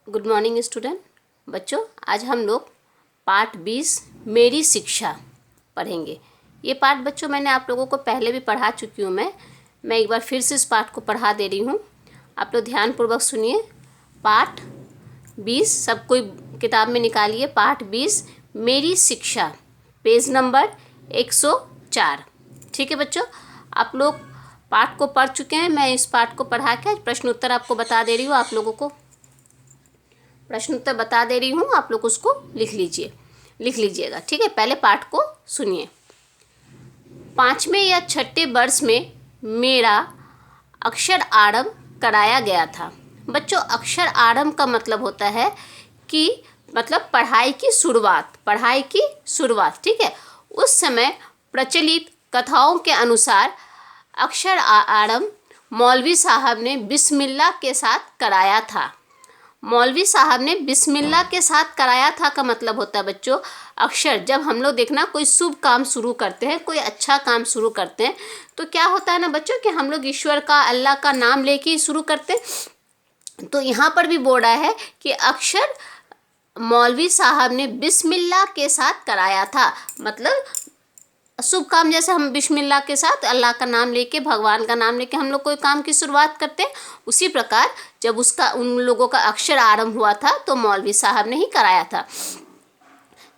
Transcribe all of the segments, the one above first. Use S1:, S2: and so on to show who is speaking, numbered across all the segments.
S1: Good morning student. बच्चों, आज हम लोग पाठ 20 मेरी शिक्षा पढ़ेंगे। ये पाठ बच्चों मैंने आप लोगों को पहले भी पढ़ा चुकी हूँ। मैं एक बार फिर से इस पाठ को पढ़ा दे रही हूँ। आप लोग ध्यानपूर्वक सुनिए। पाठ 20 सब कोई किताब में निकालिए। पाठ 20 मेरी शिक्षा, पेज नंबर 104। ठीक है बच्चों, आप लोग पाठ को पढ़ चुके हैं। मैं इस पाठ को पढ़ा के प्रश्न उत्तर आपको बता दे रही हूँ। आप लोगों को प्रश्न उत्तर बता दे रही हूँ, आप लोग उसको लिख लीजिएगा। ठीक है, पहले पाठ को सुनिए। 5वें या 6ठे वर्ष में मेरा अक्षर आरंभ कराया गया था। बच्चों, अक्षर आरंभ का मतलब होता है कि मतलब पढ़ाई की शुरुआत। ठीक है, उस समय प्रचलित कथाओं के अनुसार अक्षर आरंभ मौलवी साहब ने बिस्मिल्लाह के साथ कराया था। मौलवी साहब ने बिस्मिल्लाह के साथ कराया था का मतलब होता है बच्चों, अक्षर जब हम लोग देखना कोई शुभ काम शुरू करते हैं, कोई अच्छा काम शुरू करते हैं, तो क्या होता है ना बच्चों कि हम लोग ईश्वर का, अल्लाह का नाम लेके ही शुरू करते हैं। तो यहाँ पर भी बोल रहा है कि अक्षर मौलवी साहब ने बिस्मिल्लाह के साथ कराया था। मतलब शुभ काम, जैसे हम बिस्मिल्लाह के साथ अल्लाह का नाम लेके, भगवान का नाम लेके हम लोग कोई काम की शुरुआत करते हैं, उसी प्रकार जब उन लोगों का अक्षर आरंभ हुआ था तो मौलवी साहब ने ही कराया था।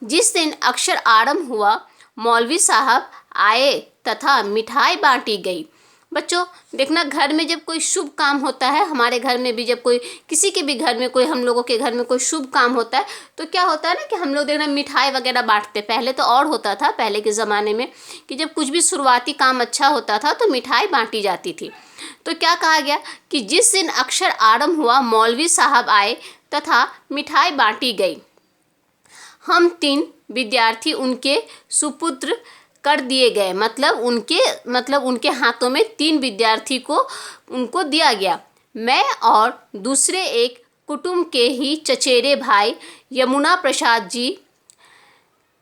S1: जिस दिन अक्षर आरंभ हुआ, मौलवी साहब आए तथा मिठाई बांटी गई। बच्चों देखना, घर में जब कोई शुभ काम होता है, हमारे घर में भी जब कोई, किसी के भी घर में कोई, हम लोगों के घर में कोई शुभ काम होता है, तो क्या होता है ना कि हम लोग देखना मिठाई वगैरह बांटते। पहले तो और होता था, पहले के ज़माने में, कि जब कुछ भी शुरुआती काम अच्छा होता था तो मिठाई बांटी जाती थी। तो क्या कहा गया कि जिस दिन अक्षर आरंभ हुआ, मौलवी साहब आए तथा मिठाई बांटी गई। हम 3 विद्यार्थी उनके सुपुत्र कर दिए गए। मतलब उनके हाथों में 3 विद्यार्थी को उनको दिया गया। मैं और दूसरे एक कुटुंब के ही चचेरे भाई यमुना प्रसाद जी,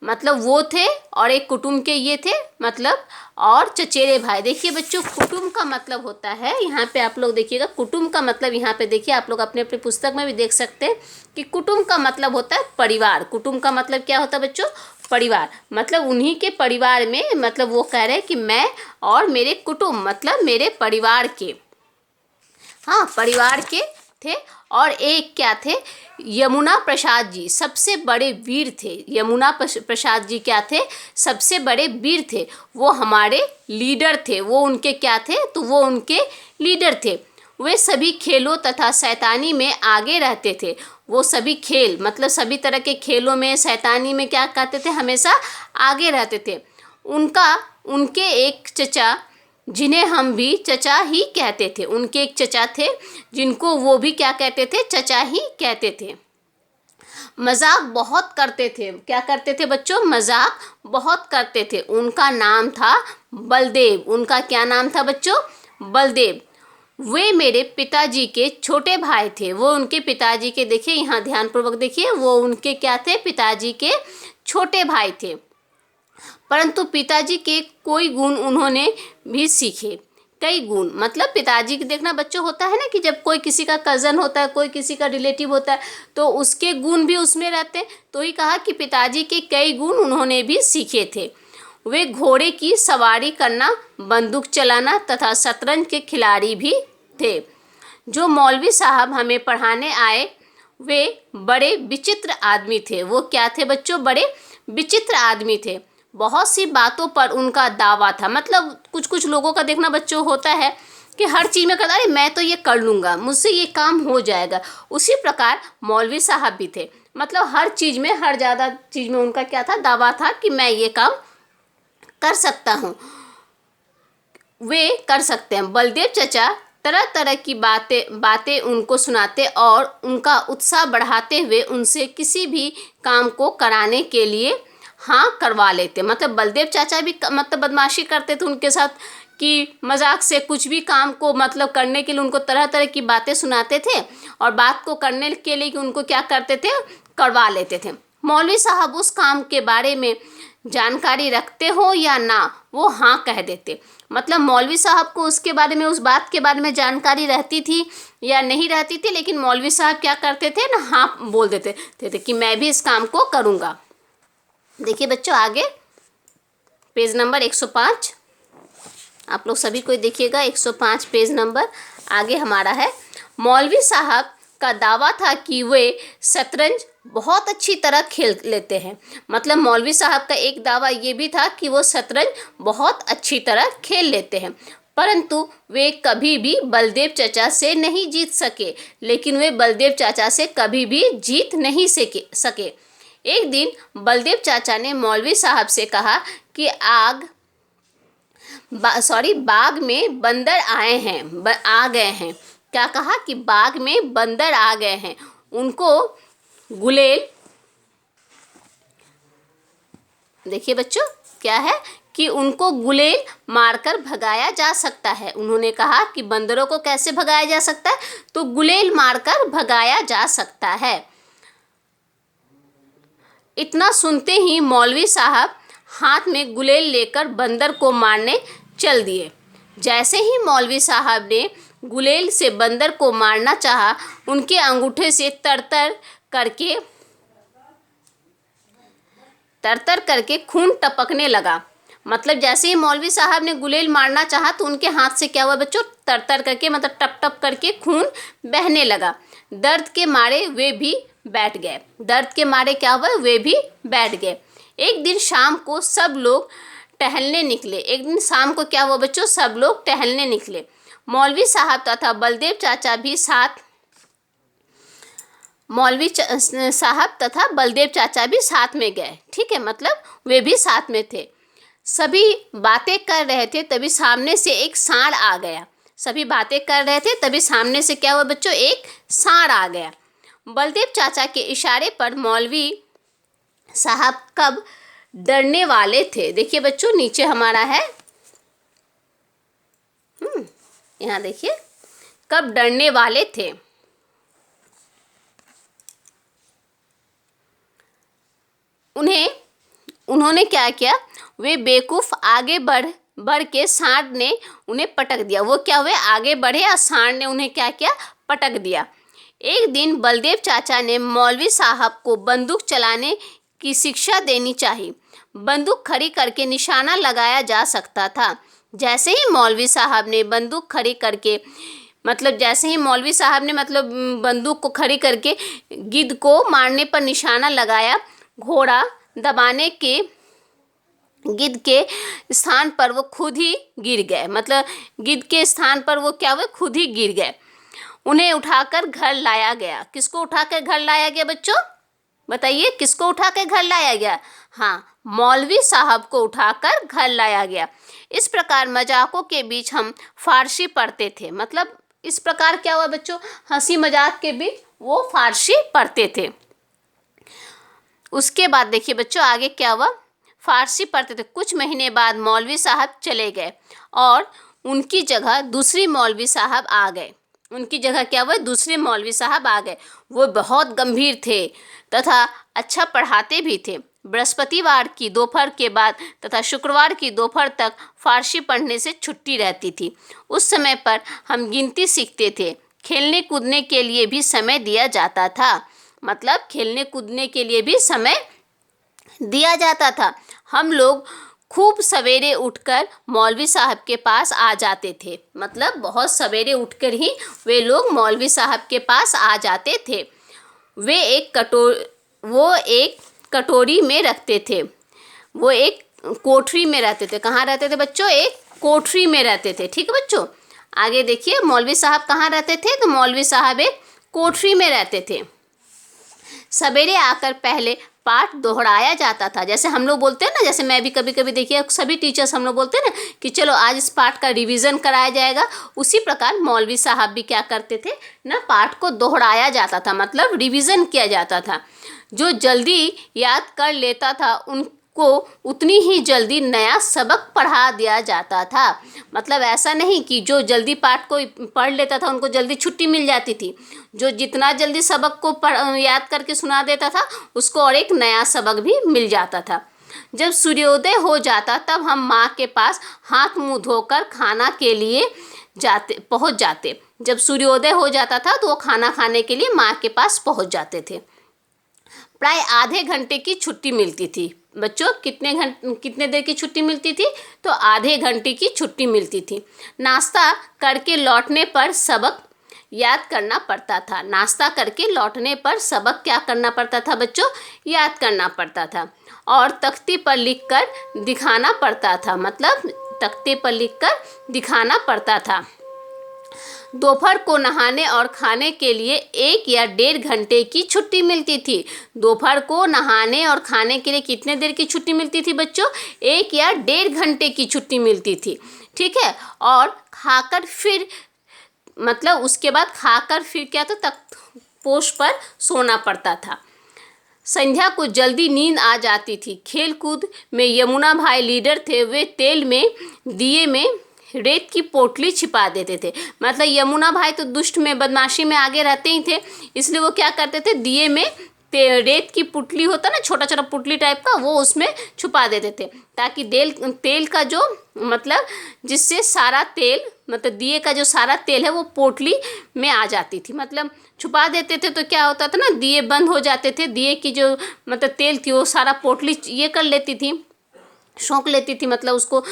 S1: मतलब वो थे, और एक कुटुंब के ये थे, मतलब और चचेरे भाई। देखिए बच्चों, कुटुंब का मतलब होता है, यहाँ पे आप लोग देखिएगा, कुटुंब का मतलब यहाँ पे देखिए, आप लोग अपने अपने पुस्तक में भी देख सकते हैं कि कुटुंब का मतलब होता है परिवार। कुटुंब का मतलब क्या होता है बच्चों? परिवार। मतलब उन्हीं के परिवार में, मतलब वो कह रहे हैं कि मैं और मेरे कुटुंब, मतलब मेरे परिवार के, हाँ परिवार के थे। और एक क्या थे? यमुना प्रसाद जी सबसे बड़े वीर थे। यमुना प्रसाद जी क्या थे? सबसे बड़े वीर थे। वो हमारे लीडर थे। वो उनके क्या थे? तो वो उनके लीडर थे। वे सभी खेलों तथा शैतानी में आगे रहते थे। वो सभी खेल, मतलब सभी तरह के खेलों में, शैतानी में क्या करते थे? हमेशा आगे रहते थे। उनके एक चचा, जिन्हें हम भी चचा ही कहते थे, उनके एक चचा थे जिनको वो भी क्या कहते थे? चचा ही कहते थे। मजाक बहुत करते थे। क्या करते थे बच्चों? मजाक बहुत करते थे। उनका नाम था बलदेव। उनका क्या नाम था बच्चों? बलदेव। वे मेरे पिताजी के छोटे भाई थे। वो उनके पिताजी के, देखिए यहाँ ध्यानपूर्वक देखिए, वो उनके क्या थे? पिताजी के छोटे भाई थे। परंतु पिताजी के कोई गुण उन्होंने भी सीखे। कई गुण, मतलब पिताजी के देखना बच्चों होता है ना कि जब कोई किसी का कज़न होता है, कोई किसी का रिलेटिव होता है, तो उसके गुण भी उसमें रहते हैं। तो ही कहा कि पिताजी के कई गुण उन्होंने भी सीखे थे। वे घोड़े की सवारी करना, बंदूक चलाना तथा शतरंज के खिलाड़ी भी थे। जो मौलवी साहब हमें पढ़ाने आए, वे बड़े विचित्र आदमी थे। वो क्या थे बच्चों? बड़े विचित्र आदमी थे। बहुत सी बातों पर उनका दावा था। मतलब कुछ कुछ लोगों का देखना बच्चों होता है कि हर चीज़ में कहता, अरे मैं तो ये कर लूँगा, मुझसे ये काम हो जाएगा। उसी प्रकार मौलवी साहब भी थे। मतलब हर चीज़ में, हर ज़्यादा चीज़ में उनका क्या था? दावा था कि मैं ये काम कर सकता हूँ, वे कर सकते हैं। बलदेव चचा तरह तरह की बातें उनको सुनाते और उनका उत्साह बढ़ाते हुए उनसे किसी भी काम को कराने के लिए हाँ करवा लेते। मतलब बलदेव चाचा भी मतलब बदमाशी करते थे उनके साथ, कि मजाक से कुछ भी काम को मतलब करने के लिए उनको तरह तरह की बातें सुनाते थे, और बात को करने के लिए कि उनको क्या करते थे? करवा लेते थे। मौलवी साहब उस काम के बारे में जानकारी रखते हो या ना, वो हाँ कह देते। मतलब मौलवी साहब को उसके बारे में, उस बात के बारे में जानकारी रहती थी या नहीं रहती थी, लेकिन मौलवी साहब क्या करते थे ना, हाँ बोल देते थे कि मैं भी इस काम को करूँगा। देखिए बच्चों आगे पेज नंबर 105, आप लोग सभी कोई देखिएगा 105 पेज नंबर। आगे हमारा है, मौलवी साहब का दावा था कि वे शतरंज बहुत अच्छी तरह खेल लेते हैं। मतलब मौलवी साहब का एक दावा ये भी था कि वो शतरंज बहुत अच्छी तरह खेल लेते हैं, परंतु वे कभी भी बलदेव चाचा से नहीं जीत सके। लेकिन वे बलदेव चाचा से कभी भी जीत नहीं सके। एक दिन बलदेव चाचा ने मौलवी साहब से कहा कि बाग में बंदर आए हैं, आ गए हैं। क्या कहा कि बाग में बंदर आ गए हैं, उनको गुलेल, देखिए बच्चों क्या है कि उनको गुलेल मारकर भगाया जा सकता है। उन्होंने कहा कि बंदरों को कैसे भगाया जा सकता है, तो गुलेल मारकर भगाया जा सकता है। इतना सुनते ही मौलवी साहब हाथ में गुलेल लेकर बंदर को मारने चल दिए। जैसे ही मौलवी साहब ने गुलेल से बंदर को मारना चाहा, उनके अंगूठे से तरतर करके खून टपकने लगा। मतलब जैसे ही मौलवी साहब ने गुलेल मारना चाहा तो उनके हाथ से क्या हुआ बच्चों, तरतर करके मतलब टप टप करके खून बहने लगा। दर्द के मारे वे भी बैठ गए। दर्द के मारे क्या हुआ, वे भी बैठ गए। एक दिन शाम को सब लोग टहलने निकले। एक दिन शाम को क्या हुआ बच्चों, सब लोग टहलने निकले। मौलवी साहब तथा बलदेव चाचा भी साथ में गए। ठीक है, मतलब वे भी साथ में थे। सभी बातें कर रहे थे, तभी सामने से एक सांड आ गया। सभी बातें कर रहे थे, तभी सामने से क्या हुआ बच्चों, एक सांड आ गया। बलदेव चाचा के इशारे पर मौलवी साहब कब डरने वाले थे। देखिए बच्चों नीचे हमारा है, यहाँ देखिए, कब डरने वाले थे। उन्होंने क्या किया, वे बेवकूफ़ आगे बढ़ के सांड ने उन्हें पटक दिया। वो क्या हुए, आगे बढ़े और सांड ने उन्हें क्या किया, पटक दिया। एक दिन बलदेव चाचा ने मौलवी साहब को बंदूक चलाने की शिक्षा देनी चाहिए। बंदूक खड़ी करके निशाना लगाया जा सकता था। जैसे ही मौलवी साहब ने बंदूक खड़ी करके बंदूक को खड़ी करके गिद्ध को मारने पर निशाना लगाया, घोड़ा दबाने के गिद्ध के स्थान पर वो खुद ही गिर गए। मतलब गिद्ध के स्थान पर वो क्या हुए, खुद ही गिर गए। उन्हें उठाकर घर लाया गया। किसको उठाकर घर लाया गया बच्चों, बताइए किसको उठाकर घर लाया गया। हाँ, मौलवी साहब को उठाकर घर लाया गया। इस प्रकार मजाकों के बीच हम फारसी पढ़ते थे। मतलब इस प्रकार क्या हुआ बच्चों, हंसी मजाक के बीच वो फारसी पढ़ते थे। उसके बाद देखिए बच्चों आगे क्या हुआ, फारसी पढ़ते थे। कुछ महीने बाद मौलवी साहब चले गए और उनकी जगह दूसरी मौलवी साहब आ गए। उनकी जगह क्या हुआ, दूसरे मौलवी साहब आ गए। वो बहुत गंभीर थे तथा अच्छा पढ़ाते भी थे। बृहस्पतिवार की दोपहर के बाद तथा शुक्रवार की दोपहर तक फारसी पढ़ने से छुट्टी रहती थी। उस समय पर हम गिनती सीखते थे। खेलने कूदने के लिए भी समय दिया जाता था। मतलब खेलने कूदने के लिए भी समय दिया जाता था। हम लोग खूब सवेरे उठकर मौलवी साहब के पास आ जाते थे। मतलब बहुत सवेरे उठकर ही वे लोग मौलवी साहब के पास आ जाते थे। वो एक कटोरी में रखते थे। वो एक कोठरी में रहते थे। कहाँ रहते थे बच्चों, एक कोठरी में रहते थे। ठीक है बच्चों, आगे देखिए मौलवी साहब कहाँ रहते थे, तो मौलवी साहब एक कोठरी में रहते थे। सवेरे आकर पहले पाठ दोहराया जाता था। जैसे हम लोग बोलते हैं ना, जैसे मैं भी कभी कभी देखिए सभी टीचर्स हम लोग बोलते हैं ना कि चलो आज इस पाठ का रिवीजन कराया जाएगा, उसी प्रकार मौलवी साहब भी क्या करते थे ना, पाठ को दोहराया जाता था। मतलब रिवीजन किया जाता था। जो जल्दी याद कर लेता था उनको उतनी ही जल्दी नया सबक पढ़ा दिया जाता था। मतलब ऐसा नहीं कि जो जल्दी पाठ को पढ़ लेता था उनको जल्दी छुट्टी मिल जाती थी। जो जितना जल्दी सबक को याद करके सुना देता था उसको और एक नया सबक भी मिल जाता था। जब सूर्योदय हो जाता तब हम माँ के पास हाथ मुंह धोकर खाना के लिए पहुँच जाते। जब सूर्योदय हो जाता था तो वो खाना खाने के लिए माँ के पास पहुँच जाते थे। प्राय आधे घंटे की छुट्टी मिलती थी। बच्चों कितने देर की छुट्टी मिलती थी? तो आधे घंटे की छुट्टी मिलती थी। नाश्ता करके लौटने पर सबक याद करना पड़ता था। नाश्ता करके लौटने पर सबक क्या करना पड़ता था बच्चों? याद करना पड़ता था और तख्ती पर लिखकर दिखाना पड़ता था। मतलब तख्ते पर लिखकर दिखाना पड़ता था। दोपहर को नहाने और खाने के लिए 1 या 1.5 घंटे की छुट्टी मिलती थी। दोपहर को नहाने और खाने के लिए कितने देर की छुट्टी मिलती थी बच्चों? 1 या 1.5 घंटे की छुट्टी मिलती थी। ठीक है। और खाकर फिर मतलब उसके बाद खाकर फिर क्या था, तख्त पोश पर सोना पड़ता था। संध्या को जल्दी नींद आ जाती थी। खेल कूद में यमुना भाई लीडर थे। वे तेल में दिए में रेत की पोटली छिपा देते थे। मतलब यमुना भाई तो दुष्ट में बदमाशी में आगे रहते ही थे, इसलिए वो क्या करते थे, दिए में रेत की पुटली होता ना, छोटा छोटा पुटली टाइप का, वो उसमें छुपा देते थे ताकि तेल का जो मतलब जिससे सारा तेल मतलब दिए का जो सारा तेल है वो पोटली में आ जाती थी। मतलब छुपा देते थे तो क्या होता था ना, दिए बंद हो जाते थे। दिए की जो मतलब तेल थी वो सारा पोटली ये कर लेती थी, सोख लेती थी। मतलब उसको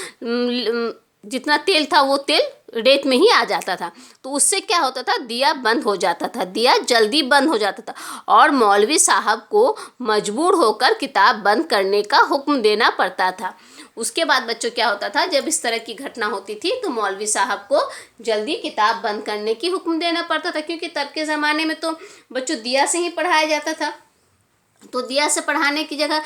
S1: जितना तेल था वो तेल रेत में ही आ जाता था। तो उससे क्या होता था, दिया बंद हो जाता था, दिया जल्दी बंद हो जाता था और मौलवी साहब को मजबूर होकर किताब बंद करने का हुक्म देना पड़ता था। उसके बाद बच्चों क्या होता था, जब इस तरह की घटना होती थी तो मौलवी साहब को जल्दी किताब बंद करने की हुक्म देना पड़ता था, क्योंकि तब के ज़माने में तो बच्चों दिया से ही पढ़ाया जाता था। तो दिया से पढ़ाने की जगह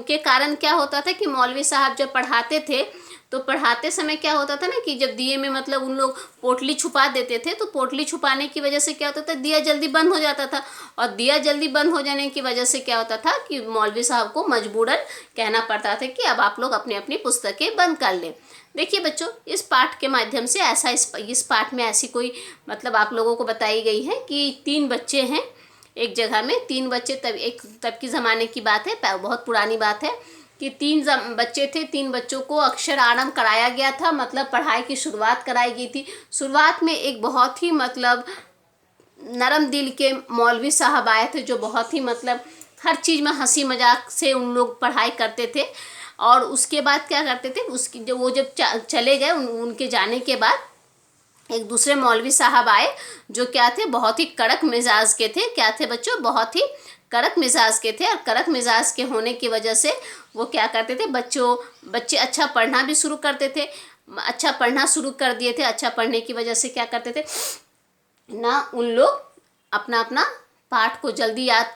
S1: के कारण क्या होता था कि मौलवी साहब जब पढ़ाते थे तो पढ़ाते समय क्या होता था ना कि जब दिए में मतलब उन लोग पोटली छुपा देते थे, तो पोटली छुपाने की वजह से क्या होता था, दिया जल्दी बंद हो जाता था। और दिया जल्दी बंद हो जाने की वजह से क्या होता था कि मौलवी साहब को मजबूरन कहना पड़ता था कि अब आप लोग अपनी अपनी पुस्तकें बंद कर लें। देखिए बच्चों, इस पाठ के माध्यम से इस पाठ में ऐसी कोई मतलब आप लोगों को बताई गई है कि 3 बच्चे हैं एक जगह में। 3 बच्चे तब की ज़माने की बात है, बहुत पुरानी बात है कि 3 बच्चे थे। 3 बच्चों को अक्षर आरंभ कराया गया था, मतलब पढ़ाई की शुरुआत कराई गई थी। शुरुआत में एक बहुत ही मतलब नरम दिल के मौलवी साहब आए थे, जो बहुत ही मतलब हर चीज़ में हंसी मजाक से उन लोग पढ़ाई करते थे। और उसके बाद क्या करते थे, जब चले गए उनके जाने के बाद एक दूसरे मौलवी साहब आए, जो क्या थे, बहुत ही कड़क मिजाज के थे। क्या थे बच्चों? बहुत ही कड़क मिजाज के थे। और कड़क मिजाज के होने की वजह से वो क्या करते थे, बच्चे अच्छा पढ़ना भी शुरू करते थे, अच्छा पढ़ना शुरू कर दिए थे। अच्छा पढ़ने की वजह से क्या करते थे ना, उन लोग अपना अपना पाठ को जल्दी याद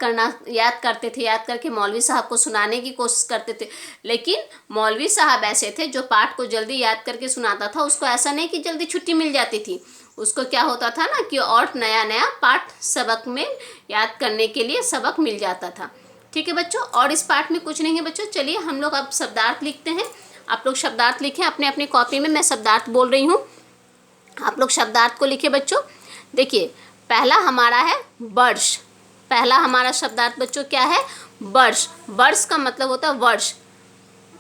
S1: करते थे। याद करके मौलवी साहब को सुनाने की कोशिश करते थे। लेकिन मौलवी साहब ऐसे थे जो पाठ को जल्दी याद करके सुनाता था, उसको ऐसा नहीं कि जल्दी छुट्टी मिल जाती थी। उसको क्या होता था ना कि और नया नया पाठ सबक में याद करने के लिए सबक मिल जाता था। ठीक है बच्चों, और इस पाठ में कुछ नहीं है बच्चों। चलिए हम लोग अब शब्दार्थ लिखते हैं। आप लोग शब्दार्थ लिखें अपने अपनी कॉपी में। मैं शब्दार्थ बोल रही हूँ, आप लोग शब्दार्थ को लिखे बच्चों। देखिए, पहला हमारा है वर्ष। पहला हमारा शब्दार्थ बच्चों क्या है? वर्ष। वर्ष का मतलब होता है वर्ष।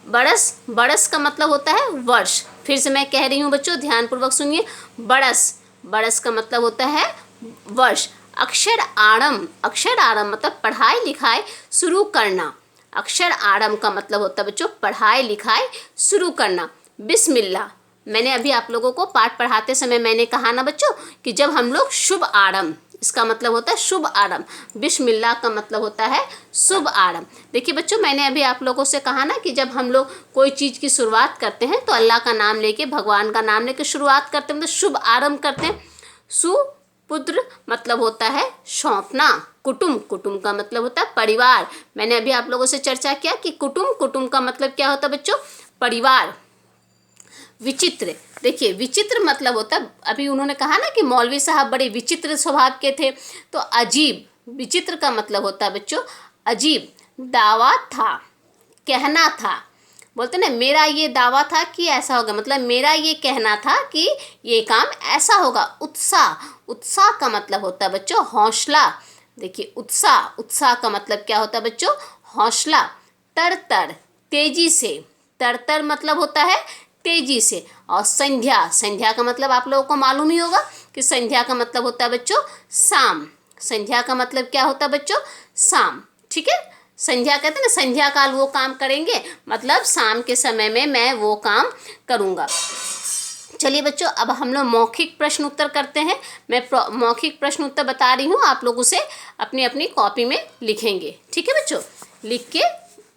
S1: बरस का मतलब होता है वर्ष। फिर से मैं कह रही हूँ बच्चों, ध्यानपूर्वक सुनिए। बरस का मतलब होता है वर्ष। अक्षर आरंभ मतलब पढ़ाई लिखाई शुरू करना। अक्षर आरंभ का मतलब होता है बच्चों पढ़ाई लिखाई शुरू करना। बिस्मिल्लाह, मैंने अभी आप लोगों को पाठ पढ़ाते समय मैंने कहा ना बच्चों कि जब हम लोग शुभ आरंभ, इसका मतलब होता है शुभ आरंभ। बिस्मिल्लाह का मतलब होता है शुभ आरंभ। देखिए बच्चों, मैंने अभी आप लोगों से कहा ना कि जब हम लोग कोई चीज़ की शुरुआत करते हैं तो अल्लाह का नाम लेके, भगवान का नाम लेके शुरुआत करते हैं, मतलब शुभ आरंभ करते हैं। सुपुत्र मतलब होता है सौंपना। कुटुंब का मतलब होता है परिवार। मैंने अभी आप लोगों से चर्चा किया कि कुटुंब का मतलब क्या होता है बच्चों? परिवार। विचित्र, देखिए विचित्र मतलब होता है, अभी उन्होंने कहा ना कि मौलवी साहब बड़े विचित्र स्वभाव के थे, तो अजीब। विचित्र का मतलब होता है बच्चों अजीब। दावा था, कहना था, बोलते ना मेरा ये दावा था कि ऐसा होगा, मतलब मेरा ये कहना था कि ये काम ऐसा होगा। उत्साह का मतलब होता है बच्चों हौसला। देखिए उत्साह का मतलब क्या होता है बच्चों? हौसला। तर तेजी से, तरतर मतलब होता है तेजी से। और संध्या, संध्या का मतलब आप लोगों को मालूम ही होगा कि संध्या का मतलब होता है बच्चों शाम। संध्या का मतलब क्या होता है बच्चों? शाम। ठीक है, संध्या कहते हैं ना, संध्या काल वो काम करेंगे, मतलब शाम के समय में मैं वो काम करूँगा। चलिए बच्चों, अब हम लोग मौखिक प्रश्न उत्तर करते हैं। मैं मौखिक प्रश्न उत्तर बता रही हूँ, आप लोग उसे अपनी अपनी कॉपी में लिखेंगे। ठीक है बच्चों, लिख के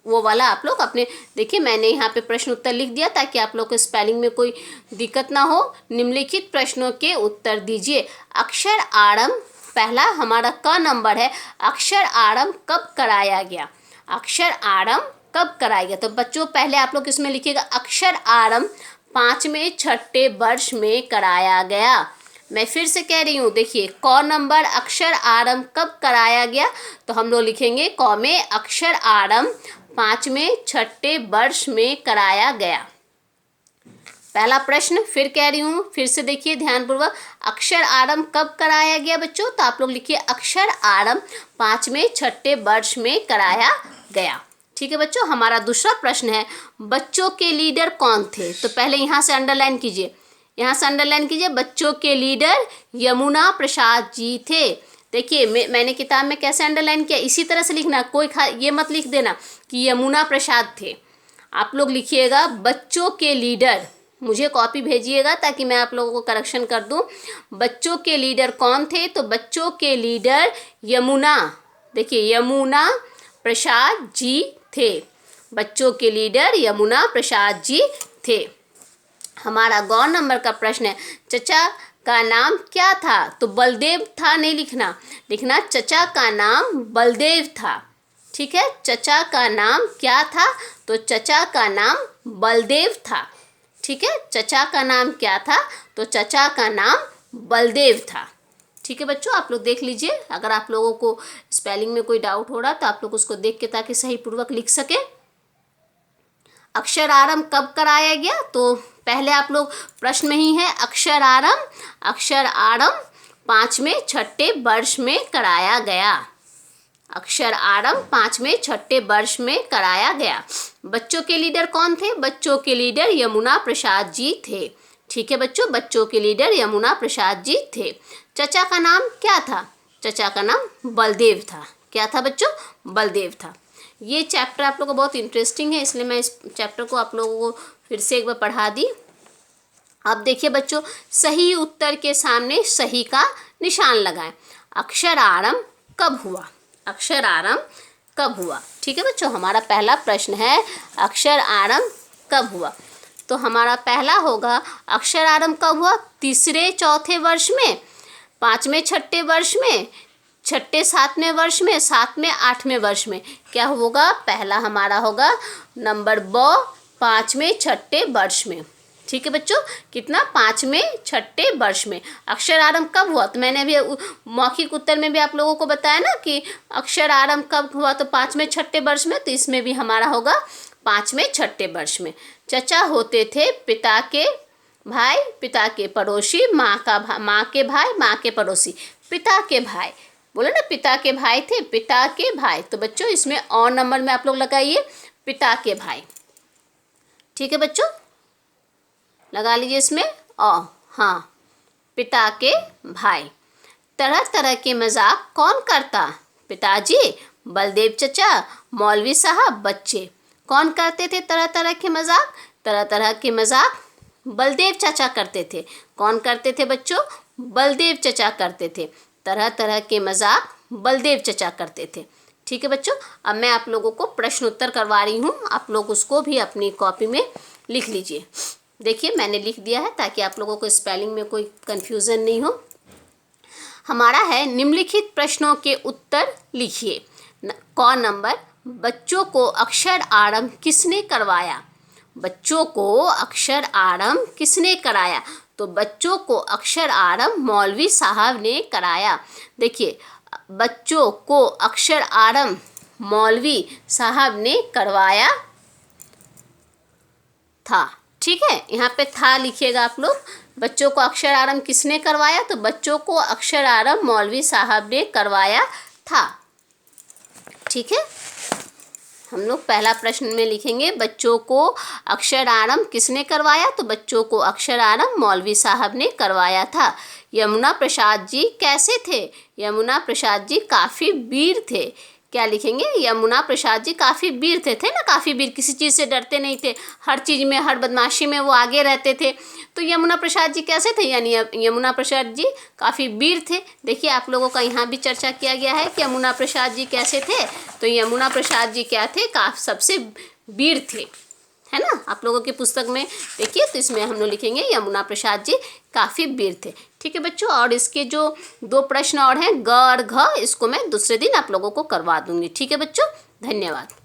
S1: वो वाला आप लोग अपने, देखिए मैंने यहाँ पे प्रश्न उत्तर लिख दिया ताकि आप लोग को स्पेलिंग में कोई दिक्कत ना हो। निम्नलिखित प्रश्नों के उत्तर दीजिए। अक्षर आरंभ, पहला हमारा क नंबर है, अक्षर आरंभ कब कराया गया? अक्षर आरंभ कब कराया गया? तो बच्चों पहले आप लोग इसमें लिखिएगा अक्षर आरंभ 5वें छठे वर्ष में कराया गया। मैं फिर से कह रही हूँ, देखिए क नंबर अक्षर आरंभ कब कराया गया? तो हम लोग लिखेंगे क में अक्षर आरंभ 5वें छठे वर्ष में कराया गया। पहला प्रश्न फिर कह रही हूँ, फिर से देखिए ध्यानपूर्वक, अक्षर आरंभ कब कराया गया बच्चों? तो आप लोग लिखिए अक्षर आरंभ 5वें छठे वर्ष में कराया गया। ठीक है बच्चों, हमारा दूसरा प्रश्न है, बच्चों के लीडर कौन थे? तो पहले यहाँ से अंडरलाइन कीजिए, यहाँ से अंडरलाइन कीजिए, बच्चों के लीडर यमुना प्रसाद जी थे। देखिए मैंने किताब में कैसे अंडरलाइन किया, इसी तरह से लिखना, कोई ये मत लिख देना कि यमुना प्रसाद थे। आप लोग लिखिएगा बच्चों के लीडर, मुझे कॉपी भेजिएगा ताकि मैं आप लोगों को करेक्शन कर दूं। बच्चों के लीडर कौन थे? तो बच्चों के लीडर यमुना, देखिए यमुना प्रसाद जी थे। बच्चों के लीडर यमुना प्रसाद जी थे। हमारा गौ नंबर का प्रश्न है, चचा का नाम क्या था? तो बलदेव था नहीं लिखना, लिखना चचा का नाम बलदेव था। ठीक है, चचा का नाम क्या था? तो चचा का नाम बलदेव था। ठीक है, चचा का नाम क्या था? तो चचा का नाम बलदेव था। ठीक है बच्चों, आप लोग देख लीजिए, अगर आप लोगों को स्पेलिंग में कोई डाउट हो रहा तो आप लोग उसको देख के ताकि सही पूर्वक लिख सके। अक्षर आरंभ कब कराया गया? तो पहले आप लोग प्रश्न में ही है, अक्षर आरंभ 5वें छठे वर्ष में कराया गया। अक्षर आरंभ 5वें छठे वर्ष में कराया गया। बच्चों के लीडर कौन थे? बच्चों के लीडर यमुना प्रसाद जी थे। ठीक है बच्चों, बच्चों के लीडर यमुना प्रसाद जी थे। चचा का नाम क्या था? चचा का नाम बलदेव था। क्या था बच्चों? बलदेव था। ये चैप्टर आप लोगों को बहुत इंटरेस्टिंग है, इसलिए मैं इस चैप्टर को आप लोगों को फिर से एक बार पढ़ा दी। अब देखिए बच्चों, सही उत्तर के सामने सही का निशान लगाएं। अक्षर आरंभ कब हुआ? अक्षर आरंभ कब हुआ? ठीक है बच्चों, हमारा पहला प्रश्न है अक्षर आरंभ कब हुआ? तो हमारा पहला होगा अक्षर आरंभ कब हुआ? तीसरे चौथे वर्ष में, 5वें छठे वर्ष में, छठे सातवें वर्ष में, 7वें 8वें वर्ष में। क्या होगा? पहला हमारा होगा नंबर ब 5वें छठे वर्ष में। ठीक है बच्चों, कितना? 5वें छठे वर्ष में अक्षर आरंभ कब हुआ? तो मैंने अभी मौखिक उत्तर में भी आप लोगों को बताया ना कि अक्षर आरंभ कब हुआ, तो 5वें छठे वर्ष में, तो इसमें भी हमारा होगा 5वें छठे वर्ष में। चचा होते थे पिता के भाई, पिता के पड़ोसी, माँ के भाई, माँ के पड़ोसी। पिता के भाई बोले ना, पिता के भाई थे, पिता के भाई। तो बच्चों इसमें और नंबर में आप लोग लगाइए पिता के भाई। ठीक है बच्चों, लगा लीजिए इसमें हाँ, पिता के भाई। तरह तरह के मजाक कौन करता? पिताजी, बलदेव चचा, मौलवी साहब, बच्चे। कौन करते थे तरह तरह के मजाक? तरह तरह के मजाक बलदेव चाचा करते थे। कौन करते थे बच्चों? बलदेव चचा करते थे। तरह तरह के मजाक बलदेव चचा करते थे। ठीक है बच्चों, अब मैं आप लोगों को प्रश्न उत्तर करवा रही हूँ, आप लोग उसको भी अपनी कॉपी में लिख लीजिए। देखिए मैंने लिख दिया है ताकि आप लोगों को स्पेलिंग में कोई कन्फ्यूज़न नहीं हो। हमारा है निम्नलिखित प्रश्नों के उत्तर लिखिए। क नंबर, बच्चों को अक्षर आरंभ किसने करवाया? बच्चों को अक्षर आरंभ किसने कराया? तो बच्चों को अक्षर आरंभ मौलवी साहब ने कराया। देखिए, बच्चों को अक्षर आरंभ मौलवी साहब ने करवाया था। ठीक है, यहाँ पे था लिखिएगा आप लोग। बच्चों को अक्षर आरंभ किसने करवाया? तो बच्चों को अक्षर आरंभ मौलवी साहब ने करवाया था। ठीक है, हम लोग पहला प्रश्न में लिखेंगे बच्चों को अक्षर आरंभ किसने करवाया, तो बच्चों को अक्षर आरंभ मौलवी साहब ने करवाया था। यमुना प्रसाद जी कैसे थे, यमुना प्रसाद जी काफ़ी वीर थे। क्या लिखेंगे, यमुना प्रसाद जी काफ़ी वीर थे ना, काफ़ी वीर, किसी चीज़ से डरते नहीं थे, हर चीज़ में, हर बदमाशी में वो आगे रहते थे। तो यमुना प्रसाद जी कैसे थे, यानी यमुना प्रसाद जी काफ़ी वीर थे। देखिए आप लोगों का यहाँ भी चर्चा किया गया है कि यमुना प्रसाद जी कैसे थे, तो यमुना प्रसाद जी क्या थे, सबसे वीर थे, है ना। आप लोगों की पुस्तक में देखिए, तो इसमें हम लोग लिखेंगे यमुना प्रसाद जी काफ़ी वीर थे। ठीक है बच्चों, और इसके जो 2 प्रश्न और हैं ग और घ, इसको मैं दूसरे दिन आप लोगों को करवा दूंगी। ठीक है बच्चों, धन्यवाद।